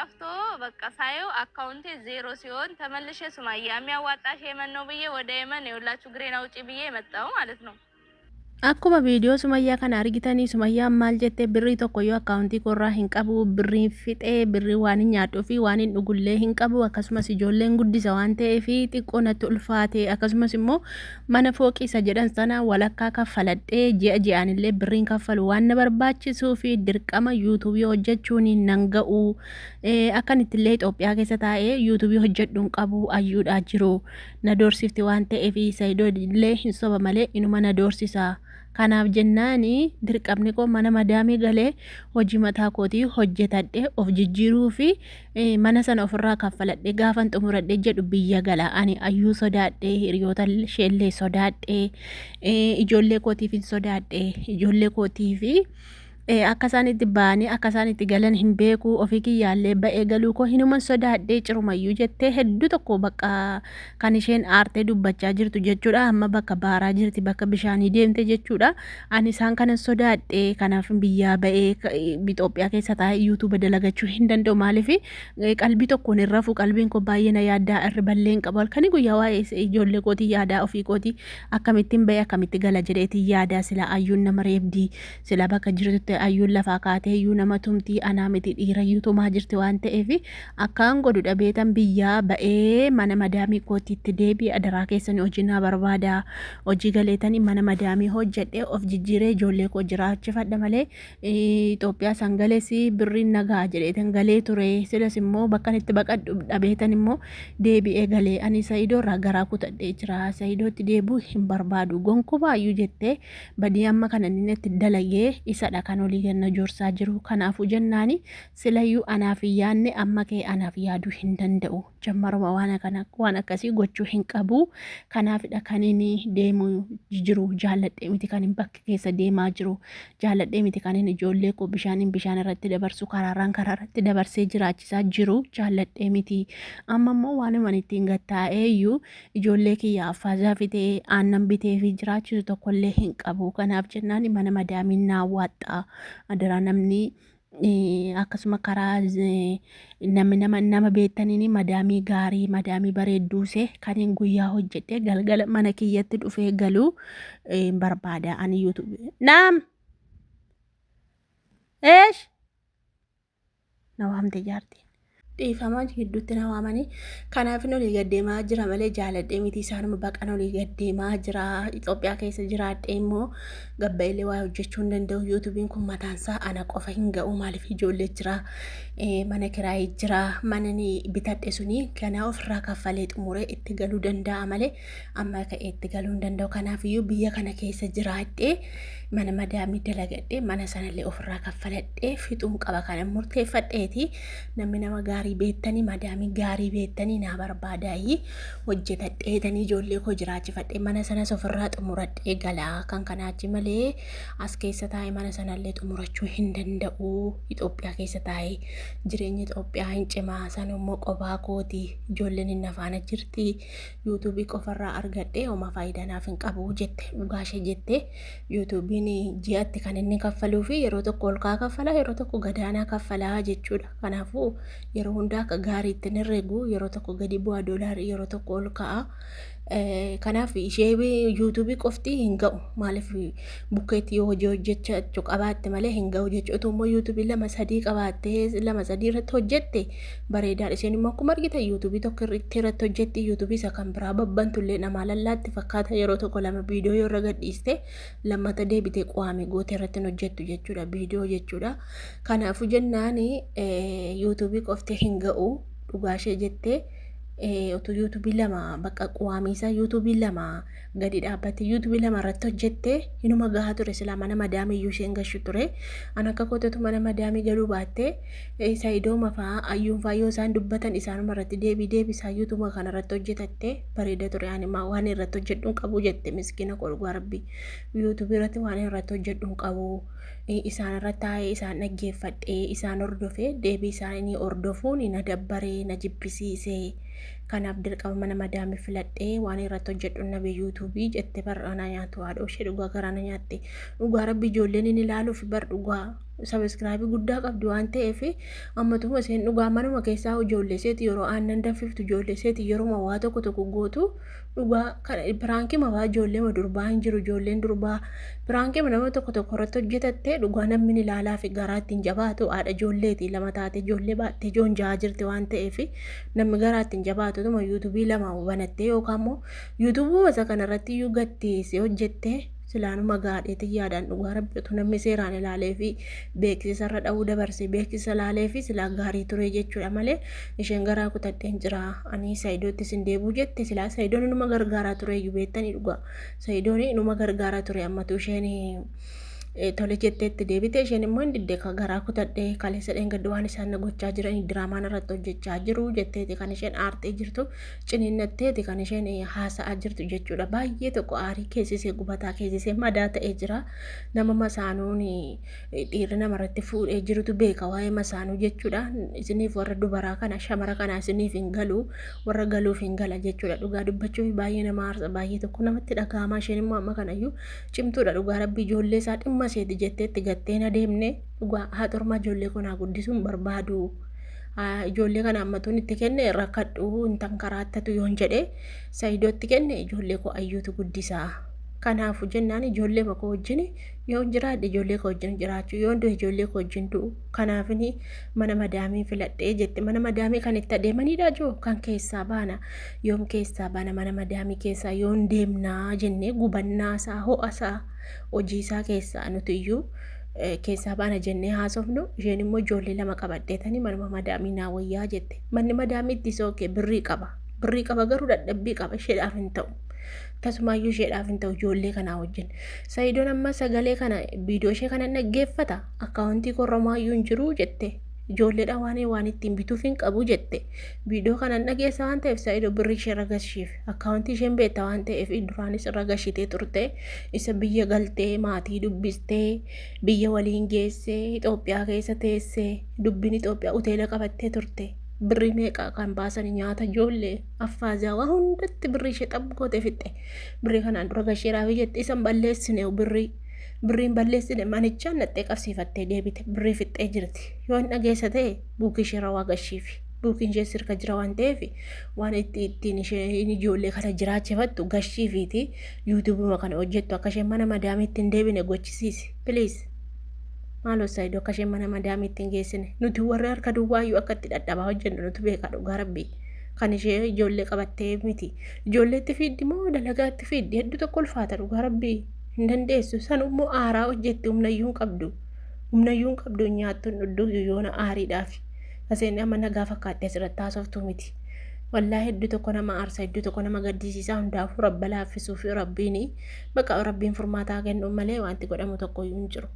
ጠፍቶ በቃ ሳየው አካውንቴ ዜሮ ሲሆን ተመልሼ ሱማያ የሚያዋጣሽ የመን ነው ብዬ ወደ የመን የሁላችሁ ግሬን አውጪ ብዬ መጣው ማለት ነው። Akkuma viidiyoo Sumayyaa kana argitanii Sumayyaan maal jettee birrii tokko yoo akkaawuntii korraa hin qabu birrii fixee birrii waan hin nyaadhuu fi waan hin dhugullee hin qabu akkasumas ijoolleen guddisa waan ta'eef xiqqoo natti ulfaate akkasumas immoo mana fooqii isa jedhan sana walakkaa kaffaladhee ji'a ji'aanillee birriin kaffalu waan na barbaachisuu fi dirqama yuutuubii hojjechuun nan ga'u akkan ittillee Itoophiyaa keessa taa'ee yuutuubii hojjedhuun qabu ayyuudhaa jiru na doorsifti waan ta'eef Saayidoo illee hin soba malee inuma na doorsisa. Kanaaf jennaani dirqamni koo mana madaamii galee hojii mataa kootii hojjetadhe of jijjiiruu fi mana sana ofirraa kaffaladhe gaafan xumuradhe jedhu biyya gala ani ayyuu sodaadhe hiriyoota isheellee sodaadhe ijoollee kootiif sodaadhe ijoollee kootiif akka isaan itti ba'anii akka isaan itti galan hin beeku ofii kiyyaallee ba'ee galuu koo hinuman sodaadhee cirumayyuu jettee hedduu tokko bakka kan isheen aartee dubbachaa jirtu jechuudha amma bakka baaraa jirti bakka bishaanii deemte jechuudha ani isaan kanan sodaadhee kanaaf biyyaa ba'ee Itoophiyaa keessa taa'ee yuutuuba dalagachuu hin danda'u maaliif qalbii tokkoon hin rafu qalbiin koo baay'ee na yaaddaa irri balleen qabu halkanii guyyaa waa'ee ijoollee kootii yaadaa ofii kootii akkamittiin ba'ee akkamitti gala jedheetii yaadaa sila ayyuun nama reebdii sila bakka jirtutti ayyuun lafaa kaatee iyyuu nama tumtii anaa miti dhiirayyuu tumaa jirti waan ta'eef akkaan godhu dhabeetan biyyaa ba'ee mana madaamii kootiitti deebii adaraa keessanii hojii naa barbaada hojii galeetanii mana madaamii hojjedhee of jijjiiree ijoollee koo jiraachifadha malee Itoophiyaa san galees birriin nagaa jedheetan galee ture silas immoo bakka itti baqadhu dhabeetan immoo deebi'ee galee ani Saayidoo irraa garaa kutadhee jira Saayidootti deebuu hin barbaadu gonkumaa jettee badii amma kana inni itti dalagee isadha kan olii ganna joorsaa jiru kanaafuu jennaani silayyuu anaaf yaanne amma kee anaaf yaaduu hin danda'u jammaruma waan akkasii gochuu hin qabu kanaafidha kan inni deemu jiru jaalladhee miti kan bakka keessa deemaa jiru jaalladhee miti kan inni ijoollee koo bishaan irratti dabarsu karaa irratti dabarsee jiraachisaa jiru jaalladhee miti amma immoo waan ittiin gattaa'eeyyuu ijoollee kiyya affaasaa fitee aannan bitee fi jiraachisu tokkollee hin qabu kanaaf jennaan mana madaamiin naawwaadha adaraa namni akkasuma karaa nama beektaniin madaamii gaarii madaamii bareedduuse kaniin guyyaa hojjedhee galgala mana kiyyatti dhufee galuu barbaada ani yuutuubii naam eesh na waamte jaartiin dhiifamaa gidduutti na waamanii kanaaf olii gaddeemaa jira malee jaaladhee miti isaanuma baqan olii gaddeemaa jira Itoophiyaa keessa jiraadhee immoo gabba'ilee waa hojjechuu hin danda'u yuutuubiin kun mataansaa ana qofa hin ga'u maaliif ijoollee jira mana kiraayee jira mana bitadhe suni kanaa ofirraa kaffalee xumuree itti galuu danda'a malee amma ka'ee itti galuu hin danda'u kanaafiyyuu biyya kana keessa jiraadhee mana madaamii dalagadhee mana sanallee ofirraa kaffaladhee fixuun qaba kana murteeffadheeti namni nama gaarii beektanii madaamii gaarii beektanii naa barbaadaayi hojjetadheetanii ijoollee koo jiraachifadhee mana sanas ofirraa xumuradhee galaa kan kanaachi malee as keessa taa'ee mana sanallee xumurachuu hin danda'u Itoophiyaa keessa taa'ee jireenya Itoophiyaa hin cimaa san immoo qophaa kooti ijoolleen hin nafaana jirti yuutuubii qofarraa argadhee homaa faayidaa naaf hin qabu jette dhugaashee jette yuutuubiin ji'atti kan inni kaffaluu fi yeroo tokko ol kaffala yeroo tokko gadaanaa kaffalaa jechuudha kanaafuu yeroo hundaa akka gaariitti hin herregu yeroo tokko gadi bu'aa doolaarii yeroo tokko ol ka'a kanaaf ishee yuutuubii qofti hin ga'u maaliif bukkeetti yoo hojii hojjechuu qabaatte malee hin ga'u jechuudha immoo yuutuubii lama sadii qabaattee lama sadii irratti hojjette bareedaadha isheen immoo akkuma argitan yuutuubii tokko irratti hojjetti yuutuubii isa kan biraa babbantullee namaa lallaatti fakkaata yeroo tokko lama viidiyoo yoo irra gadhiiste lammata deebitee qo'ame goote irratti hojjettu jechuudha viidiyoo jechuudha kanaafuu jennaan yuutuubii qofti hin ga'u dhugaashee jettee utuu yuutuubii lama bakka qo'amiisa yuutuubii lama gadi dhaabbate yuutuubii lama irratti hojjette inuma gahaa ture silaa mana madaamii iyyuu isheen gashu ture an akka kootetu mana madaamii galuu baatte Saayidooma fa'aa ayyuun fa'aa yoo isaan dubbatan isaanuma irratti deebisaa yuutuuba kana irratti hojjetatte bareeda ture ani waan irratti hojjedhuun qabu jette miskiina kolgaa rabbi yuutuubii irratti waan irratti hojjedhuun qabu isaan irratti taa'ee isaan dhaggeeffadhee isaan hordofee deebii isaanii hordofuun na dabbaree na jibbisiisee kanaaf dirqama mana madaamii filadhee waan irratti hojjedhu nabi yuutuubii jette bar'aana nyaatu haadha ishee dhugaa garaana nyaatte dhugaa rabbi ijoolleen inni ilaaluuf bar dhugaa sabiskiraabii guddaa qabdi waan ta'eef ammatuma isheen dhugaa manuma keessaa ijoollee isheeti yeroo aannan danfiftu ijoollee isheeti yeroo waa tokko tokko gootu dhugaa piraankii mafaa ijoollee durbaa hin jiru ijoolleen durbaa piraankii nama tokko tokko irratti hojjetattee dhugaa namni ilaalaa fi garaa ittiin jabaatu haadha ijoolleeti lama taate ijoollee baattee ijoon jahaa jirti waan ta'eef namni garaa ittiin jabaatu tuma yuutuubii lama banattee yookaan immoo yuutuubuu isa kanarratti iyyuu gatteessee hojjettee silaanuma gaadheeti yaadaan dhugaa rabbitu namni seeraan ilaalee fi beeksisa irra dha'uu dabarse beeksisa ilaalee fi silaa gaarii ture jechuudha malee isheen garaa kutadheen jira ani Saayidootti sin deebuu jette silaa Saayidoon inuma gargaaraa ture iyyuu beektanii dhugaa Saayidoon inuma gargaaraa ture ammatu isheen tole jetteetti deebite isheen immoo hin didde ka garaa kutadhee kaleessa dheengaddu waan isaan gochaa jiran diraamaan irratti hojjechaa jiru jetteeti kan isheen aartee jirtu ciniinnatteeti kan isheen haasa'aa jirtu jechuudha baay'ee tokko aarii keessisee gubataa keessisee madaa ta'ee jira nama masaanuun dhiirri namarratti fuudhee jirutu beeka waa'ee masaanuu jechuudha isiniif warra dubaraa kana shamara kana isiniif hin galu warra galuuf hin gala jechuudha dhugaa dubbachuuf baay'ee nama aarsa baay'ee tokko namatti dhaga'ama isheen immoo amma kanayyuu cimtuudha dhugaa rabbii ijoollee isaa dhimma seeti jetteetti gatteen adeemne dhugaa haxorma ijoollee kanaa guddisuun barbaadu ijoollee kana ammatuun itti kenne rakkadhu intan karaattatu yoon jedhe Saayidootti kenne ijoollee koo ayyuutu guddisaa kanaafu jennaan ijoollee koo wajjin yoon jiraadhe ijoollee koo wajjin jiraachuu yoon du'e ijoollee koo wajjin du'u kanaafini mana madaamii filadhee jette mana madaamii kan itti adeemanidha joo kan keessaa baana yoom keessaa baana mana madaamii keessaa yoon deemnaa jennee gubannaasaa ho'asaa hojii isaa keessaa nuti iyyuu keessaa baana jennee haasofnu isheen immoo ijoollee lama qabadheetanii manuma madaamii naa wayyaa jette manni madaamii itti sookee birrii qaba garuu dadhabbii qaba isheedhaaf hin ta'u tasumaayyuu isheedhaaf hin ta'u ijoollee kanaa wajjin Saayidoon amma sagalee kana viidiyoo ishee kana dhaggeeffata akkaawuntii korromaayyuu hin jiru jette ijoolleedha waan ittiin bituuf hin qabu jette viidiyoo kana dhageessa waan ta'eef Saayidoo birrii ishee ragashiif akkaawuntii isheen beekta waan ta'eef duraanis ragashitee turte isa biyya galtee maatii dubbistee biyya waliin geessee Itoophiyaa keessa teessee dubbiin Itoophiyaa hoteela qabattee turte birrii meeqa kan baasan nyaata ijoollee affaazaa waa hundatti birrii ishee xabgootee fixxe birrii kanaan dura gasheeraaf jette isan balleessine birriin balleessine manichaan naxxee qabsiifattee deebite birrii fixxee jirti yoo hin dhageessa ta'e buukii ishee rawaa gashiifi buukiin ishee sirka jira waan ta'eef waan ittiin isheen ijoollee kana jiraachifattu gashiifiiti yuutuubuma kana hojjettu akka isheen mana madaamiitti hin deebine gochisiisi piliis maaloo Saayidoo akka isheen mana madaamiitti hin geessine nuti warri harka duwwaayyuu akka itti dadhabaa hojjennu nuti beekaa dhugaa rabbii kan ishee ijoollee qabattee miti ijoolleetti fiiddi moo dalagaatti fiiddi hedduu tokko ulfaata dhugaa rabbii hin dandeessu sanummoo aaraa hojjetti humnayyuu hin qabdu nyaattuun dhudduu yoona aariidhaaf kaseen amma nagaa fakkaattee asirratti haasoftuu miti wallaa hedduu tokko nama aarsa hedduu tokko nama gaddisiisaa hundaafuu rabba laaffisuu fi rabbiin furmaataa kennu malee wanti godhamu tokko hin jiru.